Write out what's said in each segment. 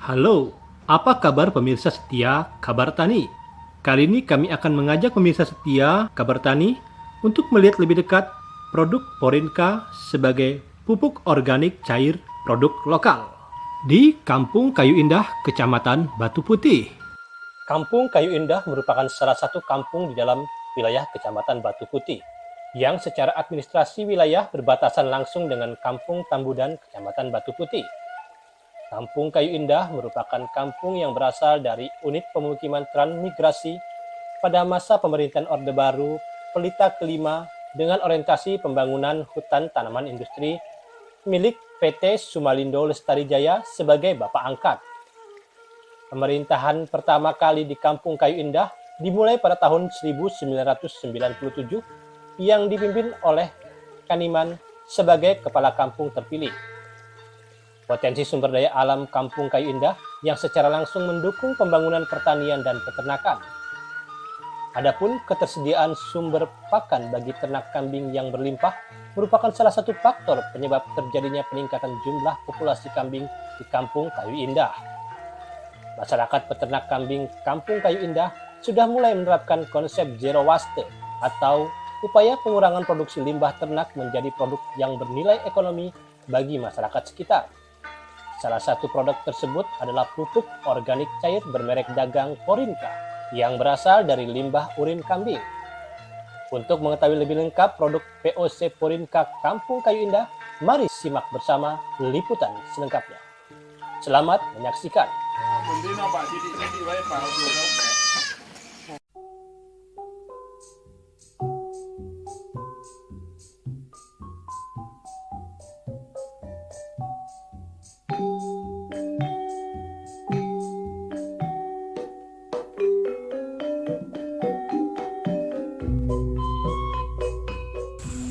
Halo, apa kabar pemirsa setia Kabar Tani? Kali ini kami akan mengajak pemirsa setia Kabar Tani untuk melihat lebih dekat produk Porinka sebagai pupuk organik cair produk lokal di Kampung Kayu Indah, Kecamatan Batu Putih. Kampung Kayu Indah merupakan salah satu kampung di dalam wilayah Kecamatan Batu Putih yang secara administrasi wilayah berbatasan langsung dengan Kampung Tambudan, Kecamatan Batu Putih. Kampung Kayu Indah merupakan kampung yang berasal dari unit pemukiman transmigrasi pada masa pemerintahan Orde Baru Pelita kelima dengan orientasi pembangunan hutan tanaman industri milik PT Sumalindo Lestari Jaya sebagai bapak angkat. Pemerintahan pertama kali di Kampung Kayu Indah dimulai pada tahun 1997 yang dipimpin oleh Kaniman sebagai kepala kampung terpilih. Potensi sumber daya alam Kampung Kayu Indah yang secara langsung mendukung pembangunan pertanian dan peternakan. Adapun ketersediaan sumber pakan bagi ternak kambing yang berlimpah merupakan salah satu faktor penyebab terjadinya peningkatan jumlah populasi kambing di Kampung Kayu Indah. Masyarakat peternak kambing Kampung Kayu Indah sudah mulai menerapkan konsep zero waste atau upaya pengurangan produksi limbah ternak menjadi produk yang bernilai ekonomi bagi masyarakat sekitar. Salah satu produk tersebut adalah pupuk organik cair bermerek dagang Porinka yang berasal dari limbah urin kambing. Untuk mengetahui lebih lengkap produk POC Porinka Kampung Kayu Indah, mari simak bersama liputan selengkapnya. Selamat menyaksikan.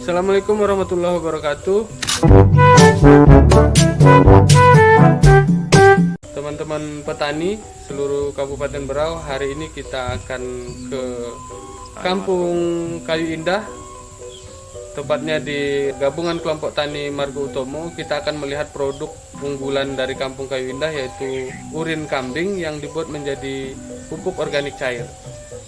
Assalamualaikum warahmatullahi wabarakatuh. Teman-teman petani seluruh Kabupaten Berau, hari ini kita akan ke Kampung Kayu Indah, tepatnya di Gabungan Kelompok Tani Margo Utomo. Kita akan melihat produk unggulan dari Kampung Kayu Indah, yaitu urin kambing yang dibuat menjadi pupuk organik cair.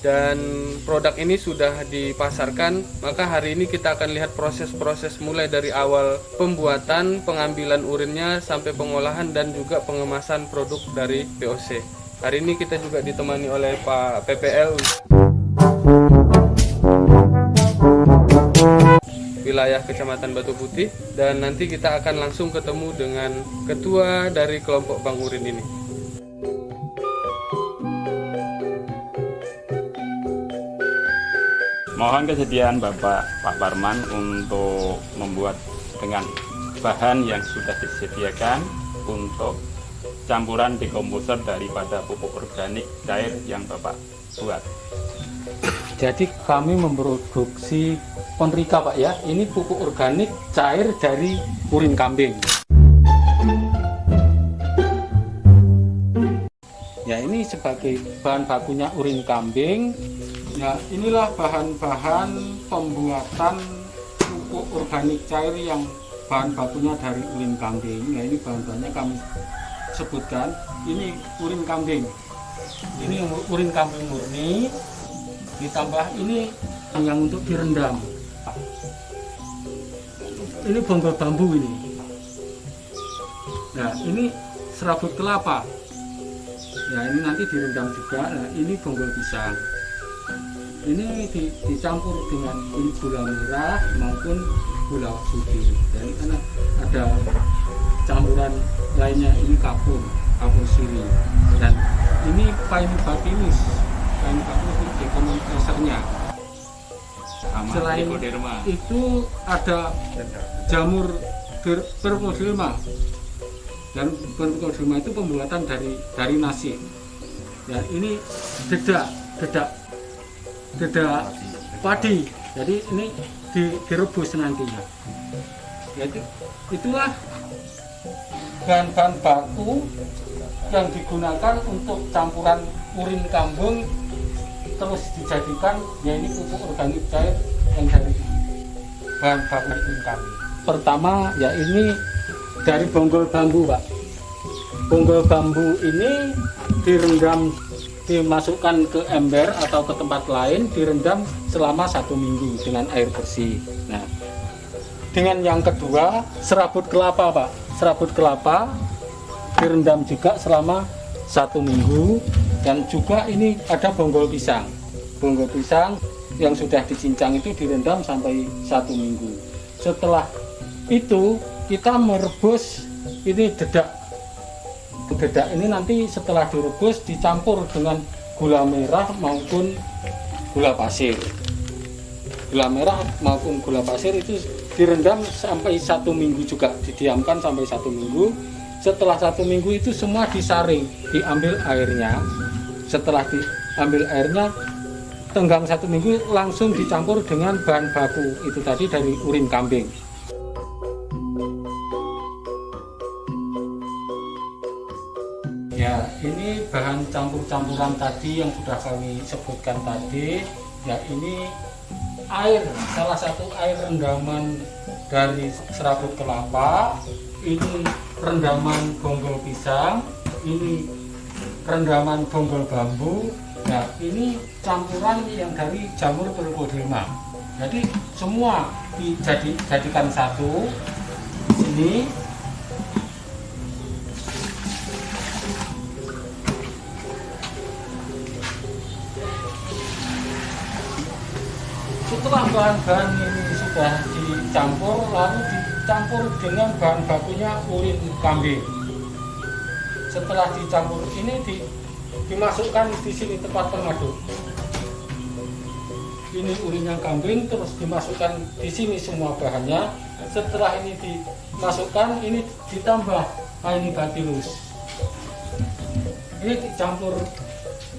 Dan produk ini sudah dipasarkan, maka hari ini kita akan lihat proses-proses mulai dari awal pembuatan, pengambilan urinnya, sampai pengolahan dan juga pengemasan produk dari POC. Hari ini kita juga ditemani oleh Pak PPL wilayah Kecamatan Batu Putih, dan nanti kita akan langsung ketemu dengan ketua dari kelompok Bang Urin ini. Mohon kesediaan Bapak Pak Parman untuk membuat dengan bahan yang sudah disediakan untuk campuran dekomposer daripada pupuk organik cair yang Bapak buat. Jadi kami memproduksi Porinka, Pak, ya. Ini pupuk organik cair dari urin kambing. Ya, ini sebagai bahan bakunya urin kambing. Nah, inilah bahan-bahan pembuatan pupuk organik cair yang bahan bakunya dari urin kambing. Nah, ini bahan-bahannya kami sebutkan. Ini urin kambing. Ini urin kambing murni. Ditambah ini yang untuk direndam. Ini bonggol bambu ini. Nah, ini serabut kelapa. Ya, ini nanti direndam juga. Nah, ini bonggol pisang. Ini dicampur dengan gula merah maupun gula putih. Jadi karena ada campuran lainnya, ini kapur sirih, dan ini pain batinis itu dekomposernya. Selain itu ada jamur perposilma, dan perposilma itu pembuatan dari nasi. Dan ini dedak padi, jadi ini direbus nantinya. Jadi itulah bahan-bahan baku yang digunakan untuk campuran urin kambing, terus dijadikan ya ini pupuk organik cair yang dari bahan baku urin kambing. Pertama ya ini dari bonggol bambu, Pak. Bonggol bambu ini direndam, dimasukkan ke ember atau ke tempat lain, direndam selama 1 minggu dengan air bersih. Nah, dengan yang kedua, serabut kelapa, Pak. Serabut kelapa direndam juga selama 1 minggu. Dan juga ini ada bonggol pisang. Bonggol pisang yang sudah dicincang itu direndam sampai 1 minggu. Setelah itu kita merebus ini dedak. Dedak ini nanti setelah direbus dicampur dengan gula merah maupun gula pasir. Gula merah maupun gula pasir itu direndam sampai 1 minggu juga, didiamkan sampai 1 minggu. Setelah 1 minggu itu semua disaring, diambil airnya. Setelah diambil airnya, tenggang 1 minggu langsung dicampur dengan bahan baku itu tadi dari urin kambing. Ya, ini bahan campur-campuran tadi yang sudah kami sebutkan tadi. Ya, ini air, salah satu air rendaman dari serabut kelapa, ini rendaman bonggol pisang, ini rendaman bonggol bambu. Nah, ini campuran yang dari jamur krokodilma. Jadi semua dijadikan satu di sini. Setelah bahan-bahan ini sudah dicampur, lalu dicampur dengan bahan bakunya urin kambing. Setelah dicampur ini dimasukkan di sini tempat pengaduk. Ini urinnya kambing, terus dimasukkan di sini semua bahannya. Setelah ini dimasukkan, ini ditambah Aenibacillus. Ini dicampur,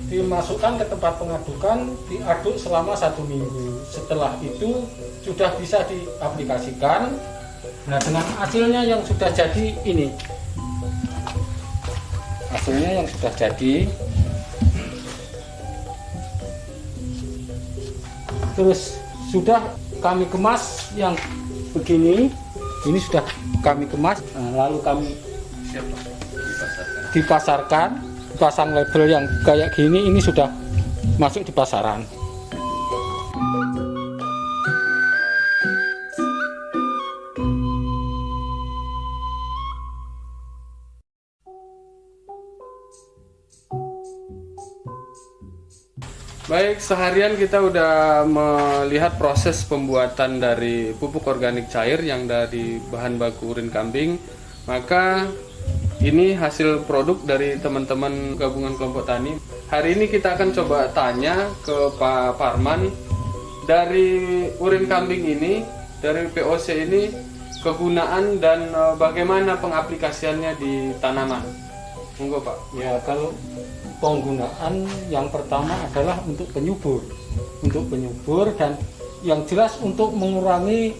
dimasukkan ke tempat pengadukan, diaduk selama 1 minggu. Setelah itu sudah bisa diaplikasikan. Nah, dengan hasilnya yang sudah jadi ini, hasilnya yang sudah jadi, terus sudah kami kemas yang begini. Ini sudah kami kemas, lalu kami dipasarkan. Pasang label yang kayak gini, ini sudah masuk di pasaran. Baik, seharian kita udah melihat proses pembuatan dari pupuk organik cair yang dari bahan baku urin kambing. Maka ini hasil produk dari teman-teman gabungan kelompok tani. Hari ini kita akan coba tanya ke Pak Parman, dari urin kambing ini, dari POC ini, kegunaan dan bagaimana pengaplikasiannya di tanaman. Monggo Pak. Ya, kalau penggunaan yang pertama adalah untuk penyubur. Untuk penyubur, dan yang jelas untuk mengurangi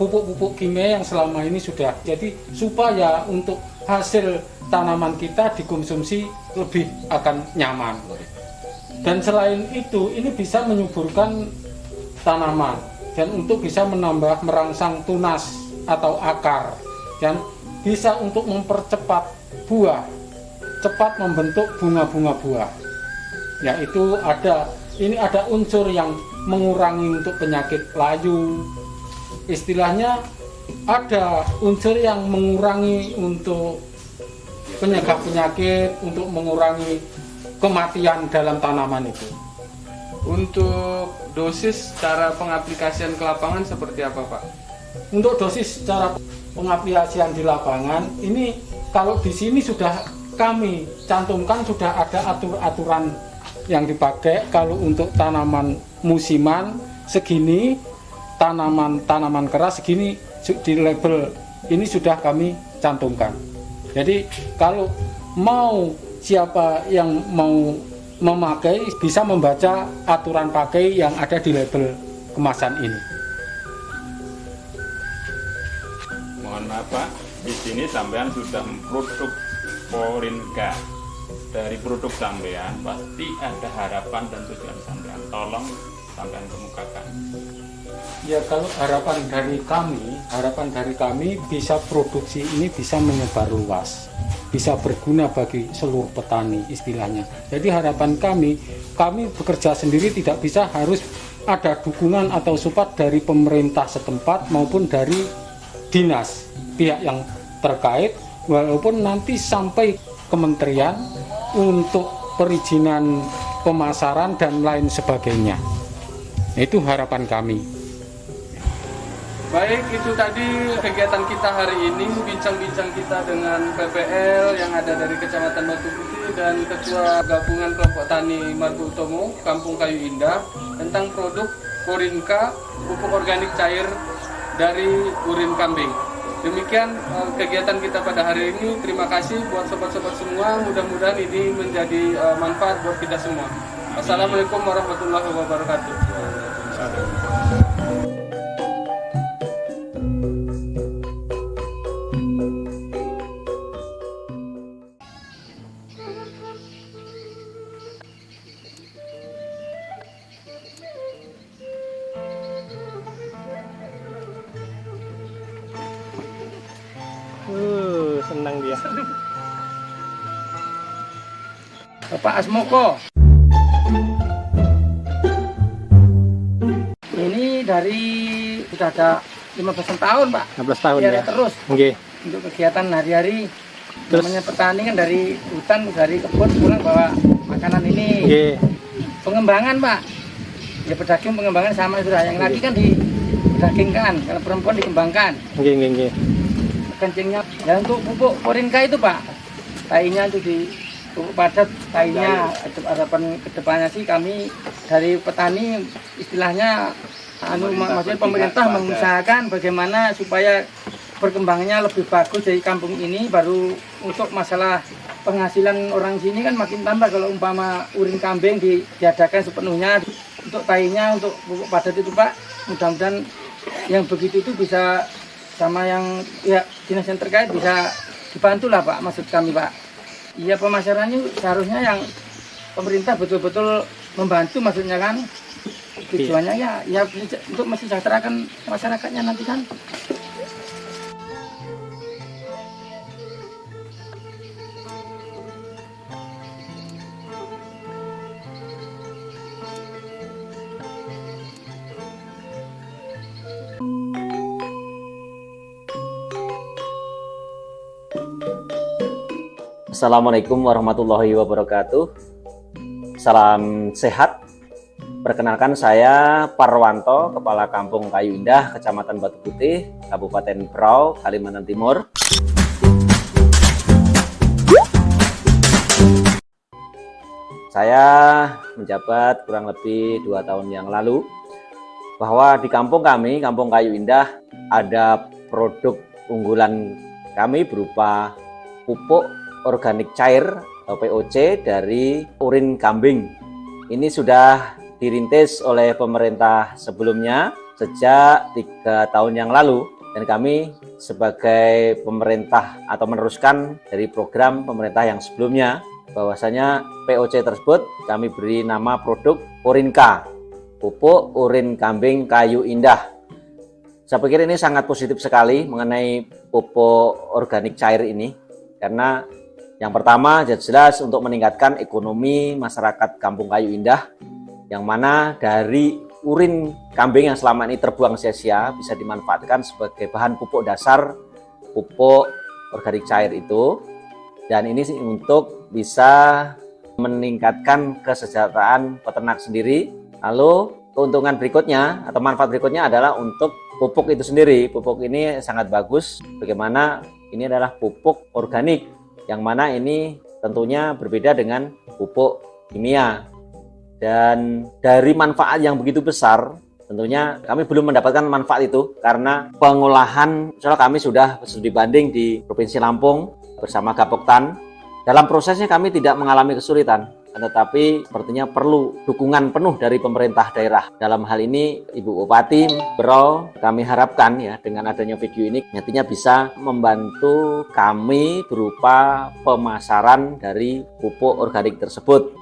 pupuk-pupuk kimia yang selama ini sudah. Jadi supaya untuk hasil tanaman kita dikonsumsi lebih akan nyaman. Dan selain itu, ini bisa menyuburkan tanaman dan untuk bisa menambah merangsang tunas atau akar, dan bisa untuk mempercepat buah, cepat membentuk bunga-bunga buah. Yaitu ada unsur yang mengurangi untuk penyakit layu. Istilahnya ada unsur yang mengurangi untuk penyakit, untuk mengurangi kematian dalam tanaman itu. Untuk dosis cara pengaplikasian ke lapangan seperti apa Pak? Untuk dosis cara pengaplikasian di lapangan, ini kalau di sini sudah kami cantumkan, sudah ada aturan yang dipakai. Kalau untuk tanaman musiman segini, tanaman keras segini, di label ini sudah kami cantumkan. Jadi kalau mau siapa yang mau memakai bisa membaca aturan pakai yang ada di label kemasan ini. Mohon maaf Pak, di sini sampean sudah memproduk Porinka. Dari produk sampean pasti ada harapan dan tujuan sampean. Tolong sampean kemukakan. Ya, kalau harapan dari kami bisa produksi ini bisa menyebar luas. bisa berguna bagi seluruh petani istilahnya. Jadi harapan kami bekerja sendiri tidak bisa, harus ada dukungan atau support dari pemerintah setempat maupun dari dinas pihak yang terkait, walaupun nanti sampai kementerian untuk perizinan pemasaran dan lain sebagainya. Itu harapan kami. Baik, itu tadi kegiatan kita hari ini, bincang-bincang kita dengan PPL yang ada dari Kecamatan Batu Putih dan Ketua Gabungan Kelompok Tani Margo Utomo, Kampung Kayu Indah, tentang produk Orinka, pupuk organik cair dari urin kambing. Demikian kegiatan kita pada hari ini. Terima kasih buat sobat-sobat semua. Mudah-mudahan ini menjadi manfaat buat kita semua. Assalamualaikum warahmatullahi wabarakatuh. Senang dia. Bapak Asmoko. Ini dari sudah ada 15 tahun, Pak. 15 tahun Ya, ya. terus Nggih. untuk kegiatan hari-hari. Terus? Namanya petani kan dari hutan, dari kebun pulang bawa makanan ini. Nggih. Pengembangan, Pak. Ya pedaging pengembangan sama sudah. Yang lagi kan dipedagingkan, kalau perempuan dikembangkan. Nggih. Kencingnya. Dan untuk pupuk Orinka itu, Pak, tainya itu di pupuk padat, tainya. Harapan kedepannya sih kami dari petani istilahnya maksudnya pemerintah mengusahakan bagaimana supaya perkembangannya lebih bagus dari kampung ini. Baru untuk masalah penghasilan orang sini kan makin tambah kalau umpama urin kambing diadakan sepenuhnya. Untuk tainya, untuk pupuk padat itu, Pak, mudah-mudahan yang begitu itu bisa sama yang ya dinas yang terkait bisa dibantu lah, Pak, maksud kami, Pak. Iya, pemasarannya seharusnya yang pemerintah betul-betul membantu, maksudnya kan tujuannya ya untuk mensejahterakan masyarakatnya nanti kan. Assalamualaikum warahmatullahi wabarakatuh. Salam sehat. Perkenalkan, saya Parwanto, Kepala Kampung Kayu Indah, Kecamatan Batu Putih, Kabupaten Berau, Kalimantan Timur. Saya menjabat kurang lebih 2 tahun yang lalu, bahwa di kampung kami, Kampung Kayu Indah, ada produk unggulan kami berupa pupuk organik cair atau POC dari urin kambing. Ini sudah dirintis oleh pemerintah sebelumnya sejak 3 tahun yang lalu, dan kami sebagai pemerintah atau meneruskan dari program pemerintah yang sebelumnya, bahwasanya POC tersebut kami beri nama produk Orinka, pupuk urin kambing kayu indah. Saya pikir ini sangat positif sekali mengenai pupuk organik cair ini, karena yang pertama jelas untuk meningkatkan ekonomi masyarakat Kampung Kayu Indah, yang mana dari urin kambing yang selama ini terbuang sia-sia bisa dimanfaatkan sebagai bahan pupuk dasar pupuk organik cair itu. Dan ini untuk bisa meningkatkan kesejahteraan peternak sendiri. Lalu keuntungan berikutnya atau manfaat berikutnya adalah untuk pupuk itu sendiri. Pupuk ini sangat bagus, bagaimana ini adalah pupuk organik, yang mana ini tentunya berbeda dengan pupuk kimia. Dan dari manfaat yang begitu besar, tentunya kami belum mendapatkan manfaat itu karena pengolahan, misalnya kami sudah studi banding di Provinsi Lampung bersama Gapoktan. Dalam prosesnya kami tidak mengalami kesulitan, tetapi sepertinya perlu dukungan penuh dari pemerintah daerah. Dalam hal ini Ibu Bupati Berau, kami harapkan ya dengan adanya video ini nantinya bisa membantu kami berupa pemasaran dari pupuk organik tersebut.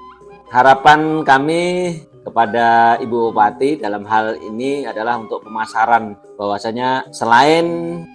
Harapan kami kepada Ibu Bupati dalam hal ini adalah untuk pemasaran. Bahwasanya selain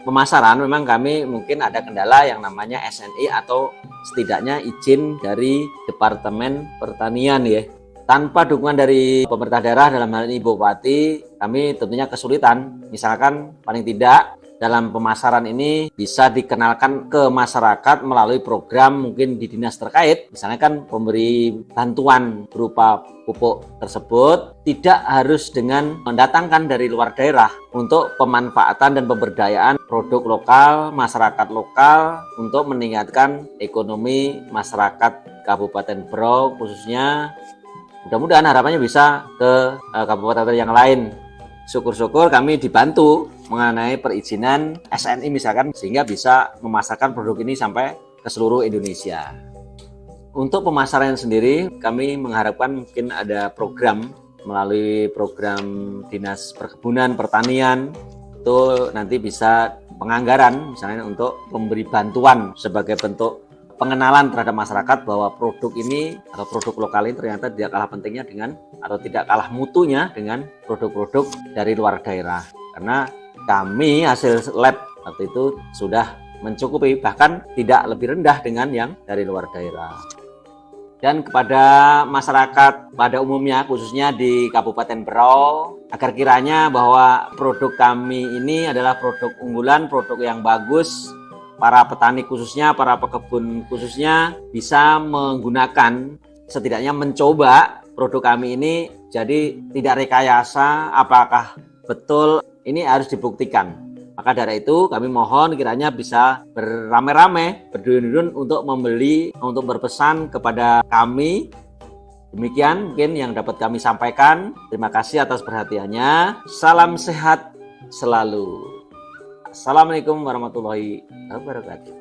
pemasaran memang kami mungkin ada kendala yang namanya SNI atau setidaknya izin dari Departemen Pertanian ya. Tanpa dukungan dari pemerintah daerah dalam hal ini Ibu Bupati, kami tentunya kesulitan. Misalkan paling tidak dalam pemasaran ini bisa dikenalkan ke masyarakat melalui program mungkin di dinas terkait. Misalnya kan pemberi bantuan berupa pupuk tersebut tidak harus dengan mendatangkan dari luar daerah untuk pemanfaatan dan pemberdayaan produk lokal, masyarakat lokal untuk meningkatkan ekonomi masyarakat Kabupaten Berau khususnya. Mudah-mudahan harapannya bisa ke kabupaten yang lain. Syukur-syukur kami dibantu mengenai perizinan SNI misalkan sehingga bisa memasarkan produk ini sampai ke seluruh Indonesia. Untuk pemasaran sendiri kami mengharapkan mungkin ada program melalui program Dinas Perkebunan Pertanian itu nanti bisa penganggaran misalnya untuk memberi bantuan sebagai bentuk pengenalan terhadap masyarakat bahwa produk ini atau produk lokal ini ternyata tidak kalah pentingnya dengan atau tidak kalah mutunya dengan produk-produk dari luar daerah. Karena kami hasil lab waktu itu sudah mencukupi, bahkan tidak lebih rendah dengan yang dari luar daerah. Dan kepada masyarakat pada umumnya khususnya di Kabupaten Berau agar kiranya bahwa produk kami ini adalah produk unggulan, produk yang bagus. Para petani khususnya, para pekebun khususnya bisa menggunakan, setidaknya mencoba produk kami ini jadi tidak rekayasa, apakah betul ini harus dibuktikan. Maka dari itu kami mohon kiranya bisa beramai-ramai, berduyun-duyun untuk membeli, untuk berpesan kepada kami. Demikian mungkin yang dapat kami sampaikan. Terima kasih atas perhatiannya. Salam sehat selalu. Assalamualaikum warahmatullahi wabarakatuh.